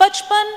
55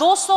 200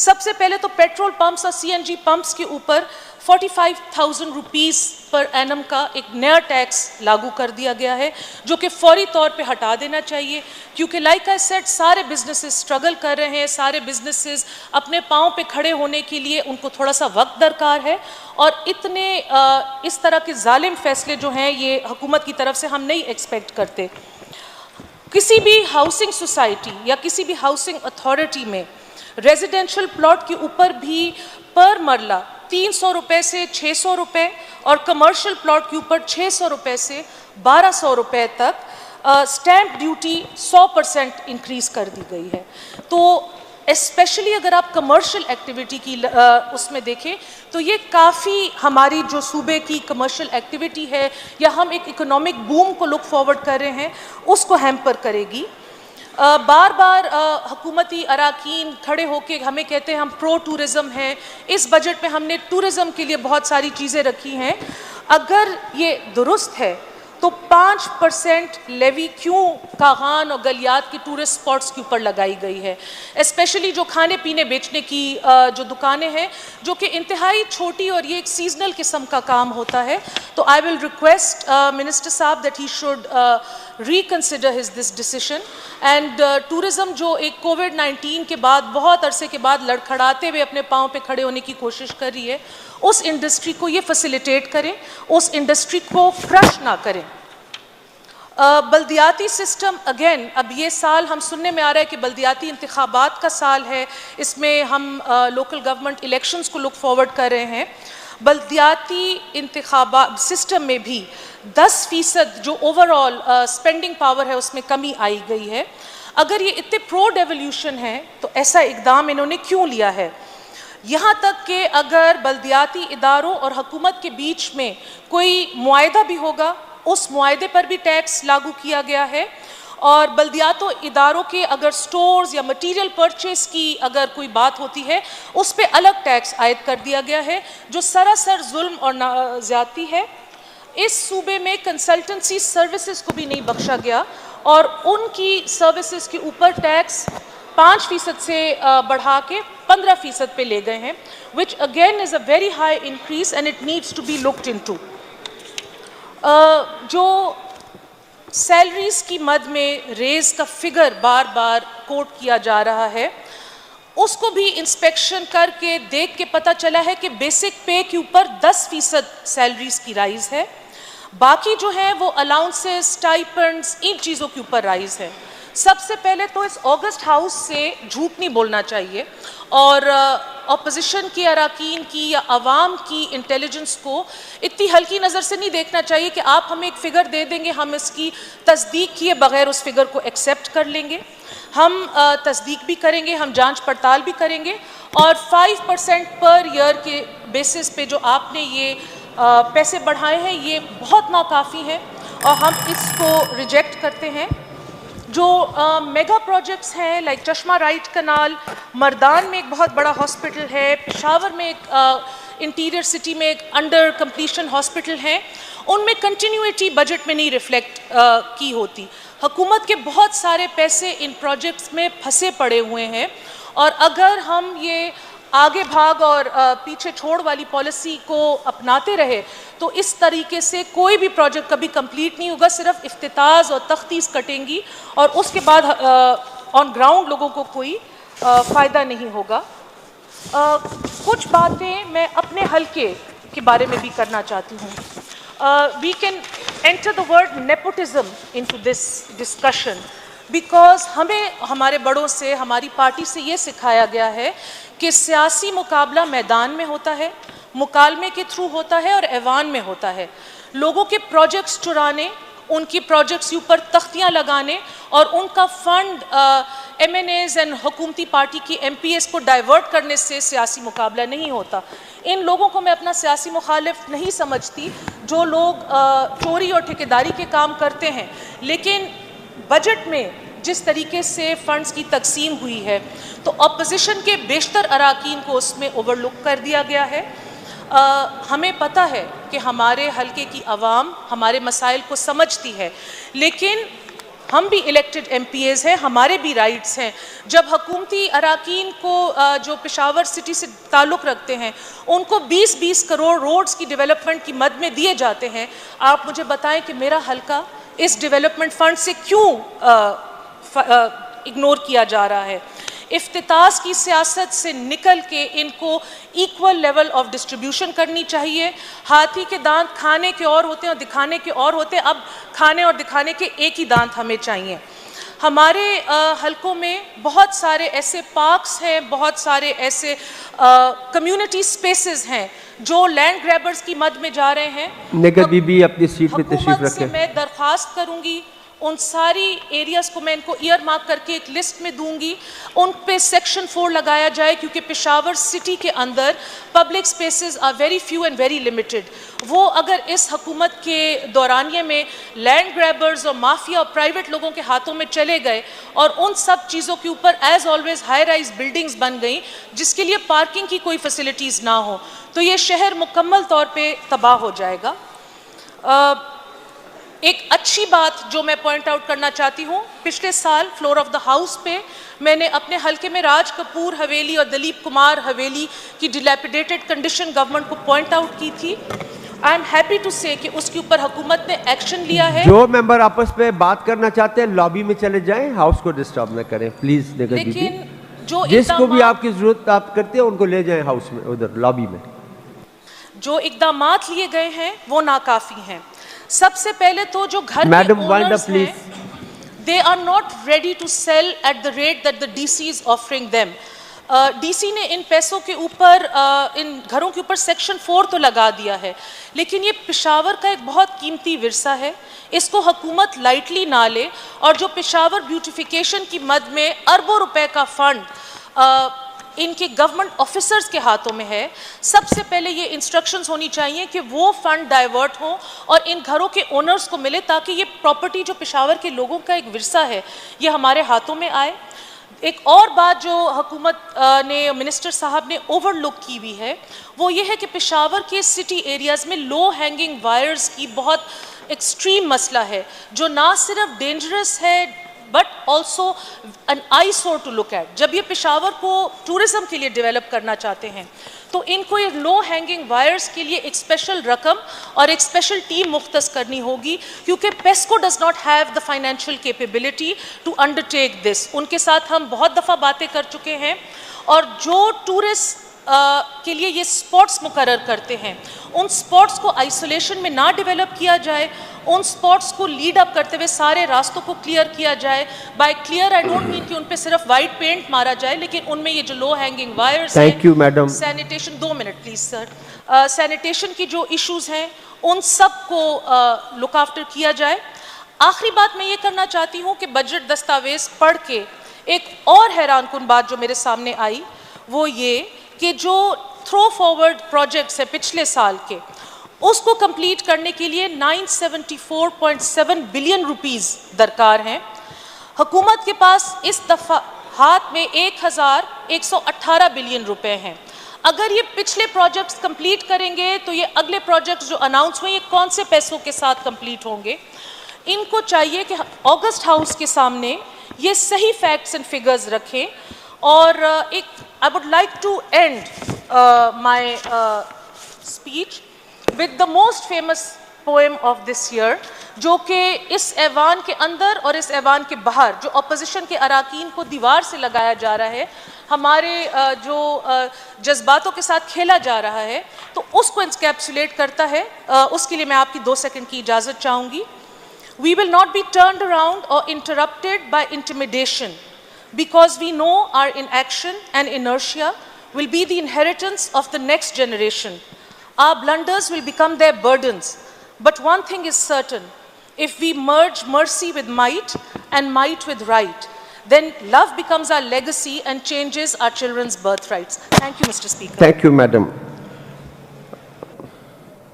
سب سے پہلے تو پیٹرول پمپس اور CNG پمپس کے اوپر 45,000 روپیز پر اینم کا ایک نیا ٹیکس لاگو کر دیا گیا ہے جو کہ فوری طور پہ ہٹا دینا چاہیے، کیونکہ لائک آئی سیڈ سارے بزنسز سٹرگل کر رہے ہیں، سارے بزنسز اپنے پاؤں پہ کھڑے ہونے کے لیے ان کو تھوڑا سا وقت درکار ہے، اور اتنے اس طرح کے ظالم فیصلے جو ہیں یہ حکومت کی طرف سے ہم نہیں ایکسپیکٹ کرتے۔ کسی بھی ہاؤسنگ سوسائٹی یا کسی بھی ہاؤسنگ اتھارٹی میں ریزیڈینشل پلاٹ کے اوپر بھی پر مرلہ 300 روپے سے 600 روپے اور کمرشل پلاٹ کے اوپر 600 روپے سے 1200 روپے تک سٹیمپ ڈیوٹی 100% انکریز کر دی گئی ہے۔ تو اسپیشلی اگر آپ کمرشل ایکٹیویٹی کی اس میں دیکھیں تو یہ کافی ہماری جو صوبے کی کمرشل ایکٹیویٹی ہے یا ہم ایک اکنامک بوم کو لک فارورڈ کر رہے ہیں اس کو ہیمپر کرے گی۔ بار بار حکومتی اراکین کھڑے ہو کے ہمیں کہتے ہیں ہم پرو ٹورزم ہیں، اس بجٹ میں ہم نے ٹورزم کے لیے بہت ساری چیزیں رکھی ہیں۔ اگر یہ درست ہے تو 5% لیوی کیوں کاغان اور گلیات کی ٹورسٹ سپاٹس کے اوپر لگائی گئی ہے، اسپیشلی جو کھانے پینے بیچنے کی جو دکانیں ہیں جو کہ انتہائی چھوٹی اور یہ ایک سیزنل قسم کا کام ہوتا ہے۔ تو آئی ول ریکویسٹ منسٹر صاحب that he should reconsider this decision, and tourism جو ایک کووڈ-19 کے بعد بہت عرصے کے بعد لڑکھڑاتے ہوئے اپنے پاؤں پہ کھڑے ہونے کی کوشش کر رہی ہے، اس انڈسٹری کو یہ فیسیلیٹیٹ کریں، اس انڈسٹری کو کرش نہ کریں۔ بلدیاتی سسٹم اگین اب یہ سال ہم سننے میں آ رہا ہے کہ بلدیاتی انتخابات کا سال ہے، اس میں ہم لوکل گورنمنٹ الیکشنز کو لک فارورڈ کر رہے ہیں۔ بلدیاتی انتخابات سسٹم میں بھی 10% جو اوور آل اسپینڈنگ پاور ہے اس میں کمی آئی گئی ہے۔ اگر یہ اتنے پرو ڈیولوشن ہے تو ایسا اقدام انہوں نے کیوں لیا ہے؟ یہاں تک کہ اگر بلدیاتی اداروں اور حکومت کے بیچ میں کوئی معاہدہ بھی ہوگا اس معاہدے پر بھی ٹیکس لاگو کیا گیا ہے، اور بلدیات و اداروں کے اگر سٹورز یا مٹیریل پرچیز کی اگر کوئی بات ہوتی ہے اس پہ الگ ٹیکس عائد کر دیا گیا ہے جو سراسر ظلم اور زیادتی ہے۔ اس صوبے میں کنسلٹنسی سروسز کو بھی نہیں بخشا گیا اور ان کی سروسز کے اوپر ٹیکس 5% سے بڑھا کے 15% پہ لے گئے ہیں، which again is a very high increase and it needs to be looked into۔ جو سیلریز کی مد میں ریز کا فگر بار بار کوٹ کیا جا رہا ہے اس کو بھی انسپیکشن کر کے دیکھ کے پتہ چلا ہے کہ بیسک پے کے اوپر 10% سیلریز کی رائز ہے، باقی جو ہیں وہ الاؤنسز، سٹائپنڈز، ان چیزوں کے اوپر رائز ہے۔ سب سے پہلے تو اس آگسٹ ہاؤس سے جھوٹ نہیں بولنا چاہیے اور اپوزیشن کی اراکین کی یا عوام کی انٹیلیجنس کو اتنی ہلکی نظر سے نہیں دیکھنا چاہیے کہ آپ ہمیں ایک فگر دے دیں گے ہم اس کی تصدیق کیے بغیر اس فگر کو ایکسیپٹ کر لیں گے۔ ہم تصدیق بھی کریں گے، ہم جانچ پڑتال بھی کریں گے، اور 5% پر ایئر کے بیسس پہ جو آپ نے یہ پیسے بڑھائے ہیں یہ بہت ناکافی ہیں اور ہم اس کو ریجیکٹ کرتے ہیں۔ جو میگا پروجیکٹس ہیں لائک چشمہ رائٹ کنال، مردان میں ایک بہت بڑا ہاسپٹل ہے، پشاور میں ایک انٹیریئر سٹی میں ایک انڈر کمپلیشن ہاسپٹل ہیں، ان میں کنٹینیوٹی بجٹ میں نہیں ریفلیکٹ کی ہوتی۔ حکومت کے بہت سارے پیسے ان پروجیکٹس میں پھنسے پڑے ہوئے ہیں، اور اگر ہم یہ آگے بھاگ اور پیچھے چھوڑ والی پالیسی کو اپناتے رہے تو اس طریقے سے کوئی بھی پروجیکٹ کبھی کمپلیٹ نہیں ہوگا، صرف افتتاح اور تختیص کٹیں گی اور اس کے بعد آن گراؤنڈ لوگوں کو کوئی فائدہ نہیں ہوگا۔ کچھ باتیں میں اپنے حلقے کے بارے میں بھی کرنا چاہتی ہوں۔ We can enter the word nepotism into this discussion because ہمیں ہمارے بڑوں سے، ہماری پارٹی سے یہ سکھایا گیا ہے کہ سیاسی مقابلہ میدان میں ہوتا ہے، مکالمے کے تھرو ہوتا ہے اور ایوان میں ہوتا ہے۔ لوگوں کے پروجیکٹس چرانے، ان کی پروجیکٹس کے اوپر تختیاں لگانے اور ان کا fund M N As and حکومتی پارٹی کی ایم پی ایس کو ڈائیورٹ کرنے سے سیاسی مقابلہ نہیں ہوتا۔ ان لوگوں کو میں اپنا سیاسی مخالف نہیں سمجھتی جو لوگ چوری اور ٹھیکیداری کے کام کرتے ہیں، لیکن بجٹ میں جس طریقے سے فنڈز کی تقسیم ہوئی ہے تو اپوزیشن کے بیشتر اراکین کو اس میں اوور لک کر دیا گیا ہے۔ ہمیں پتہ ہے کہ ہمارے حلقے کی عوام ہمارے مسائل کو سمجھتی ہے، لیکن ہم بھی الیکٹڈ ایم پی ایز ہیں, ہمارے بھی رائٹس ہیں. جب حکومتی اراکین کو جو پشاور سٹی سے تعلق رکھتے ہیں ان کو 20-20 کروڑ روڈز کی ڈیولپمنٹ کی مد میں دیے جاتے ہیں, آپ مجھے بتائیں کہ میرا حلقہ اس ڈیولپمنٹ فنڈ سے کیوں اگنور کیا جا رہا ہے؟ افتتاح کی سیاست سے نکل کے ان کو ایکول لیول آف ڈسٹریبیوشن کرنی چاہیے. ہاتھی کے دانت کھانے کے اور ہوتے ہیں اور دکھانے کے اور ہوتے ہیں, اب کھانے اور دکھانے کے ایک ہی دانت ہمیں چاہیے. ہمارے حلقوں میں بہت سارے ایسے پارکس ہیں, بہت سارے ایسے کمیونٹی سپیسز ہیں جو لینڈ گریبرز کی مد میں جا رہے ہیں. نگر بی بی اپنی سیٹ پہ تشریف حکومت سے رکھیں. میں درخواست کروں گی, ان ساری ایریاز کو میں ان کو ایئر مارک کر کے ایک لسٹ میں دوں گی, ان پہ سیکشن 4 لگایا جائے, کیونکہ پشاور سٹی کے اندر public spaces are very few and very limited. وہ اگر اس حکومت کے دورانیے میں لینڈ گریبرز اور مافیا اور پرائیویٹ لوگوں کے ہاتھوں میں چلے گئے اور ان سب چیزوں کے اوپر as always high rise buildings بن گئیں جس کے لیے پارکنگ کی کوئی فیسلٹیز نہ ہو, تو یہ شہر مکمل طور پہ تباہ ہو جائے گا. ایک اچھی بات جو میں پوائنٹ آؤٹ کرنا چاہتی ہوں, پچھلے سال فلور آف دا ہاؤس پہ میں نے اپنے حلقے میں راج کپور حویلی اور دلیپ کمار حویلی کی ڈیلیپیڈیٹڈ کنڈیشن گورنمنٹ کو پوائنٹ آؤٹ کی تھی. آئی ایم ہیپی ٹو سے کہ اس کے اوپر حکومت نے ایکشن لیا ہے. جو ممبر آپس میں بات کرنا چاہتے ہیں لابی میں چلے جائیں, ہاؤس کو ڈسٹرب نہ کریں پلیز. لیکن جو جس کو بھی آپ کی ضرورت آپ کرتے ہیں ان کو لے جائیں ہاؤس میں, ادھر لابی میں. جو اقدامات لیے گئے ہیں وہ ناکافی ہیں. سب سے پہلے تو جو گھر کے اونرز ہیں they are not ready to sell at the rate that the DC is offering them. DC نے ان پیسوں کے اوپر, ان گھروں کے اوپر سیکشن 4 تو لگا دیا ہے, لیکن یہ پشاور کا ایک بہت قیمتی ورثہ ہے, اس کو حکومت لائٹلی نہ لے. اور جو پشاور بیوٹیفیکیشن کی مد میں اربوں روپے کا فنڈ ان کے گورنمنٹ آفیسرز کے ہاتھوں میں ہے, سب سے پہلے یہ انسٹرکشنز ہونی چاہیے کہ وہ فنڈ ڈائیورٹ ہوں اور ان گھروں کے اونرز کو ملے, تاکہ یہ پراپرٹی جو پشاور کے لوگوں کا ایک ورثہ ہے یہ ہمارے ہاتھوں میں آئے. ایک اور بات جو حکومت نے, منسٹر صاحب نے اوور لک کی ہوئی ہے, وہ یہ ہے کہ پشاور کے سٹی ایریاز میں لو ہینگنگ وائرز کی بہت ایکسٹریم مسئلہ ہے, جو نہ صرف ڈینجرس ہے بٹ آلسو این آئی سور ٹو لک ایٹ. جب یہ پشاور کو ٹورزم کے لیے ڈیولپ کرنا چاہتے ہیں تو ان کو یہ لو ہینگنگ وائرز کے لیے ایک اسپیشل رقم اور ایک اسپیشل ٹیم مختص کرنی ہوگی, کیونکہ PESCO does not have the financial capability to undertake this. ان کے ساتھ ہم بہت دفعہ باتیں کر چکے ہیں, اور جو ٹورسٹ کے لیے یہ سپاٹس مقرر کرتے ہیں ان سپاٹس کو آئسولیشن میں نہ ڈیولپ کیا جائے, ان سپاٹس کو لیڈ اپ کرتے ہوئے سارے راستوں کو کلیئر کیا جائے. By clear I don't mean کہ ان پہ صرف وائٹ پینٹ مارا جائے, لیکن ان میں یہ جو لو ہینگنگ وائرز ہیں, sanitation, 2 minute please sir, sanitation کی جو ایشوز ہیں ان سب کو لک آفٹر کیا جائے. آخری بات میں یہ کرنا چاہتی ہوں کہ بجٹ دستاویز پڑھ کے ایک اور حیران کن بات جو میرے سامنے آئی وہ یہ کہ جو تھرو فارورڈ پروجیکٹس ہیں پچھلے سال کے, اس کو کمپلیٹ کرنے کے لیے 974.7 بلین روپیز درکار ہیں. حکومت کے پاس اس دفعہ ہاتھ میں 1118 بلین روپے ہیں. اگر یہ پچھلے پروجیکٹس کمپلیٹ کریں گے تو یہ اگلے پروجیکٹس جو اناؤنس ہوئے یہ کون سے پیسوں کے ساتھ کمپلیٹ ہوں گے؟ ان کو چاہیے کہ اگست ہاؤس کے سامنے یہ صحیح فیکٹس اینڈ فگرز رکھیں. اور ایک I would like to end my speech with the most famous poem of this year, جو کہ اس ایوان کے اندر اور اس ایوان کے باہر جو اپوزیشن کے اراکین کو دیوار سے لگایا جا رہا ہے, ہمارے جو جذباتوں کے ساتھ کھیلا جا رہا ہے, تو اس کو انکیپسولیٹ کرتا ہے. اس کے لیے میں آپ کی 2 سیکنڈ کی اجازت چاہوں گی. We will not be turned around or interrupted by intimidation, because we know our inaction and inertia will be the inheritance of the next generation. Our blunders will become their burdens. But one thing is certain, if we merge mercy with might and might with right, then love becomes our legacy and changes our children's birthrights. Thank you, Mr. Speaker. Thank you, Madam.